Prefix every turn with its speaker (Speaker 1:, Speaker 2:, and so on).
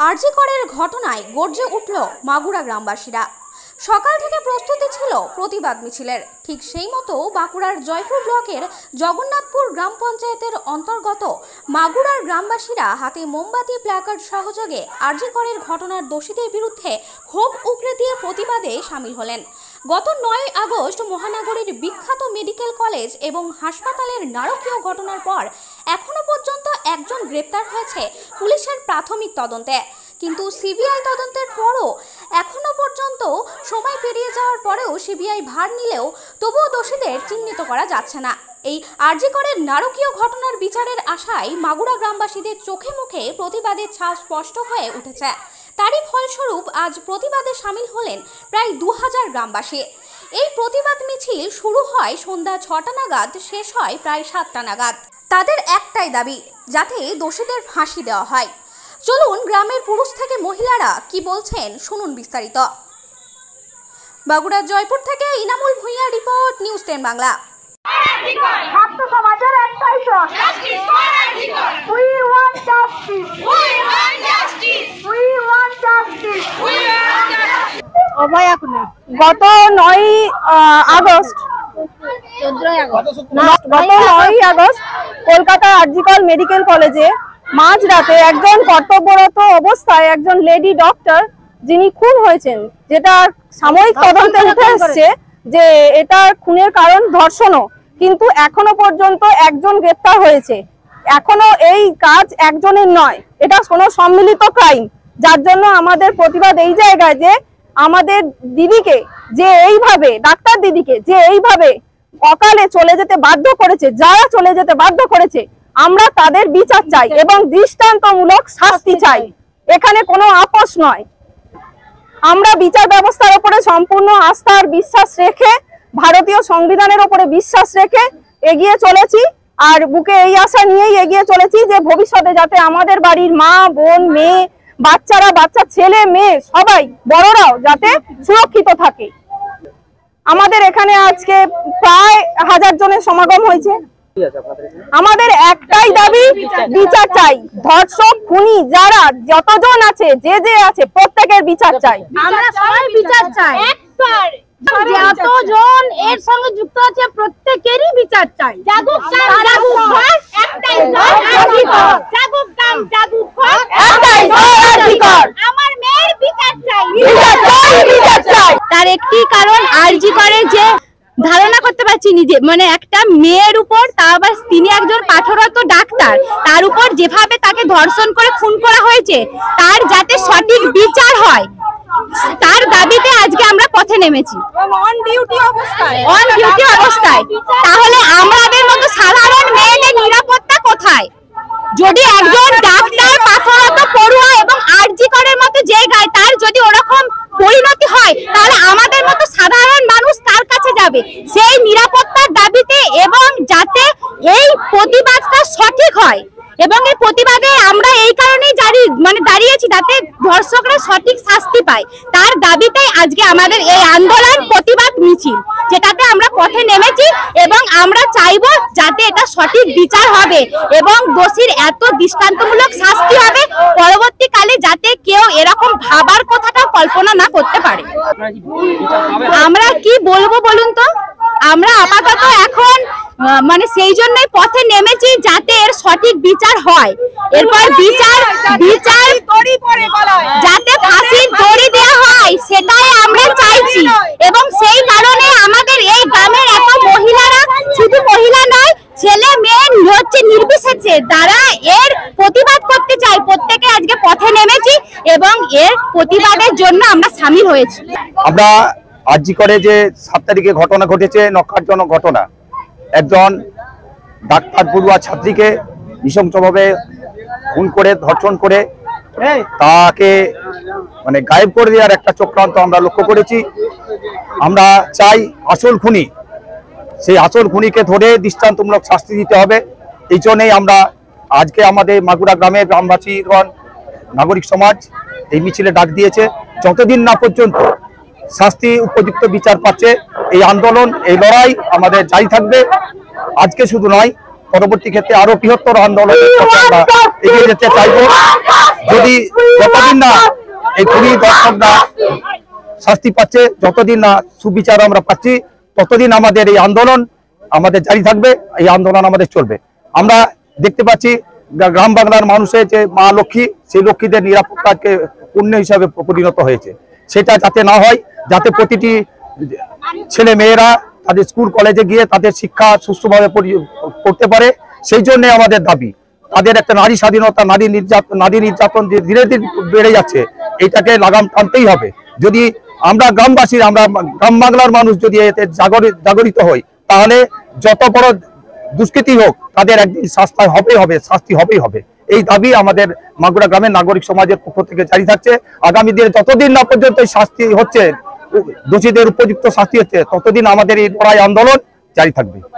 Speaker 1: আরজি করের ঘটনায় গর্জে উঠল মাগুরা গ্রামবাসীরা। সকাল থেকে প্রস্তুতি ছিল প্রতিবাদ মিছিলের। ঠিক সেই মতো বাঁকুড়ার জয়পুর ব্লকের জগন্নাথপুর গ্রাম পঞ্চায়েতের অন্তর্গত মাগুরার গ্রামবাসীরা হাতে মোমবাতি প্ল্যাকার্ড সহযোগে আরজি করের ঘটনার দোষীদের বিরুদ্ধে ক্ষোভ উগরে দিয়ে প্রতিবাদে সামিল হলেন। গত 9 আগস্ট মহানগরীর বিখ্যাত মেডিকেল কলেজ এবং হাসপাতালের নারকীয় ঘটনার পর এখনো পর্যন্ত একজন গ্রেপ্তার হয়েছে পুলিশের প্রাথমিক তদন্তে। কিন্তু সিবিআই তদন্তের পরও এখনো পর্যন্ত সময় পেরিয়ে যাওয়ার পরেও সিবিআই ভার নিলেও তবুও দোষীদের চিহ্নিত করা যাচ্ছে না। এই আরজি করের নারকীয় ঘটনার বিচারের আশায় মাগুরা গ্রামবাসীদের চোখে মুখে প্রতিবাদের ছাপ স্পষ্ট হয়ে উঠেছে। তারই ফলস্বরূপ আজ প্রতিবাদে সামিল হলেন প্রায় 2000 গ্রামবাসী। এই প্রতিবাদ মিছিল শুরু হয় সন্ধ্যা 6টা নাগাদ, শেষ হয় প্রায় 7টা নাগাদ। তাদের একটাই দাবি, যাতে দোষীদের ফাঁসি দেওয়া হয়। চলুন গ্রামের পুরুষ থেকে মহিলারা কি বলছেন শুনুন বিস্তারিত। বাঁকুড়ার জয়পুর থেকে ইনামুল ভুঁইয়া রিপোর্ট, নিউজ 10 বাংলা।
Speaker 2: ছাত্র সমাজের একটাই স্বর, we want justice, we want justice, we want justice, we want justice। গত 9 আগস্ট কলকাতা আরজি কর মেডিকেল কলেজে মাঝরাতে একজন কর্তব্যরত অবস্থায় একজন লেডি ডক্টর যিনি খুন হয়েছেন, যেটা সাময়িক তদন্তে উঠে এসেছে যে এটা খুনের কারণ ধর্ষণও, কিন্তু এখনো পর্যন্ত একজন গ্রেপ্তার হয়েছে। এখনো এই কাজ একজনের নয়, এটা কোনো সম্মিলিত ক্রাইম, যার জন্য আমাদের প্রতিবাদ এই জায়গায় যে আমাদের দিদিকে যে এইভাবে, ডাক্তার দিদিকে যে এইভাবে অকালে চলে যেতে বাধ্য করেছে, যারা চলে যেতে বাধ্য করেছে, আমরা তাদের বিচার চাই এবং দৃষ্টান্তমূলক শাস্তি চাই। এখানে কোনো আপোষ নয়। আমরা বিচার ব্যবস্থার উপরে সম্পূর্ণ আস্থা আর বিশ্বাস রেখে, ভারতীয় সংবিধানের উপরে বিশ্বাস রেখে এগিয়ে চলেছি, আর বুকে এই আশা নিয়েই এগিয়ে চলেছি যে ভবিষ্যতে যাতে আমাদের বাড়ির মা, বোন, মেয়ে, বাচ্চারা, বাচ্চা ছেলে মেয়ে সবাই, বড়রাও যাতে সুরক্ষিত থাকে। আমাদের এখানে আজকে প্রায় 1000 জনের সমাগম হয়েছে। আমাদের একটাই দাবি, বিচার চাই। ধর্ষক, খুনি যারা যতজন আছে, যে আছে, প্রত্যেকের বিচার চাই।
Speaker 3: আমরা সবাই বিচার চাই। যতজন এর সঙ্গে যুক্ত আছে প্রত্যেকেরই বিচার চাই। জাগুক কাম জাগুক ঘর, একটাই ঘর আরজি কর। জাগুক কাম জাগুক ঘর, একটাই ঘর আরজি কর। আমার মেয়ের বিচার চাই, বিচার চাই, বিচার চাই। তার একটি কারণ আরজি করে যে ধারণা করতে পারছি নিজে, মানে একটা মেয়ের উপর, তা আবার তিনি একজন পাঠরত ডাক্তার, তার উপর যেভাবে তাকে ধর্ষণ করে খুন করা হয়েছে, তার যাতে সঠিক বিচার হয়, তার দাবিতে আজকে আমরা পথে নেমেছি। অন ডিউটি অবস্থায় তাহলে আমাদের মতো সাধারণ মেয়েদের নিরাপত্তা কোথায়? যদি একজন ডাক্তার, পাঠরত পড়ুয়া এবং আরজি করের মতো জায়গায় তার যদি ওরকম পরিণতি হয়, তাহলে আমাদের মতো সাধারণ মানুষ কার কাছে যাবে? সেই নিরাপত্তার দাবিতে এবং যাতে এই প্রতিবাদটা সঠিক হয়, এবং এই প্রতিবাদে আমরা এই কারণেই দাঁড়িয়েছি যাতে ধর্ষকরা সঠিক শাস্তি পায়, তার দাবিতেই আজকে আমাদের এই আন্দোলন, প্রতিবাদ মিছিল, যেটাতে আমরা পথে নেমেছি এবং আমরা চাইবো যাতে এটা সঠিক বিচার হবে এবং দোষীর এত দৃষ্টান্তমূলক শাস্তি হবে পরবর্তীকালে, যাতে কেউ এরকম ভাবার কথাটা কল্পনা না করতে পারে। আমরা কি বলবো বলুন তো? আমরা আপাতত এখন সেই জন্যই পথে নেমেছি যাতে এর সঠিক বিচার হয়। এরপর বিচার যাতে ফাঁসির দড়ি দেওয়া হয় সেটাই আমরা চাইছি, এবং সেই কারণে আমাদের এই গ্রামের এত মহিলারা, শুধু মহিলা নয়, ছেলে মেয়ে নির্বিশেষে তারা এর প্রতিবাদ করতে চাই, প্রত্যেকে আজকে পথে নেমেছি এবং এর প্রতিবাদের জন্য আমরা সামিল হয়েছি।
Speaker 4: আমরা আরজি করে যে 7 তারিখে ঘটনা ঘটেছে, নক্ষারজনক ঘটনা, একজন ডাক্তার পড়ুয়া ছাত্রীকে নৃশংসভাবে খুন করে, ধর্ষণ করে তাকে গায়েব করে দেওয়ার একটা চক্রান্ত আমরা লক্ষ্য করেছি। আমরা চাই আসল খুনি, সেই আসল খুনিকে ধরে দৃষ্টান্তমূলক শাস্তি দিতে হবে। এই জন্যই আমরা আজকে আমাদের মাগুরা গ্রামের গ্রামবাসীগণ, নাগরিক সমাজ এই মিছিলে ডাক দিয়েছে। যতদিন না পর্যন্ত শাস্তি, উপযুক্ত বিচার পাচ্ছে, এই আন্দোলন, এই লড়াই আমাদের জারি থাকবে। আজকে শুধু নয়, পরবর্তী ক্ষেত্রে আরো বৃহত্তর আন্দোলনের পথে আমরা এগিয়ে যেতে চাইবো। যদি যতদিন না এই খুনি দর্শকরা শাস্তি পাচ্ছে, যতদিন না সুবিচার আমরা পাচ্ছি, ততদিন আমাদের এই আন্দোলন আমাদের জারি থাকবে, এই আন্দোলন আমাদের চলবে। আমরা দেখতে পাচ্ছি গ্রাম বাংলার মানুষের যে মা লক্ষ্মী, সেই লক্ষ্মীদের নিরাপত্তাকে পুণ্য হিসাবে পরিণত হয়েছে। সেটা যাতে না হয়, যাতে প্রতিটি ছেলে মেয়েরা তাদের স্কুল কলেজে গিয়ে তাদের শিক্ষা সুষ্ঠুভাবে করতে পারে, সেই জন্য আমাদের দাবি। তাদের একটা নারী স্বাধীনতা, নারী নির্যাতন যে ধীরে ধীরে বেড়ে যাচ্ছে, এটাকে লাগাম টানতেই হবে। যদি আমরা গ্রামবাসী, আমরা গ্রাম বাংলার মানুষ যদি এতে জাগরিত হই, তাহলে যত বড় দুষ্কৃতি হোক তাদের একদিন শাস্তি হবেই হবে। এই দাবি আমাদের মাগুরা গ্রামের নাগরিক সমাজের পক্ষ থেকে জারি থাকছে। আগামী দিনে যতদিন না পর্যন্ত শাস্তি হচ্ছে, দোষীদের উপযুক্ত শাস্তি হচ্ছে, ততদিন আমাদের এই লড়াই আন্দোলন জারি থাকবে।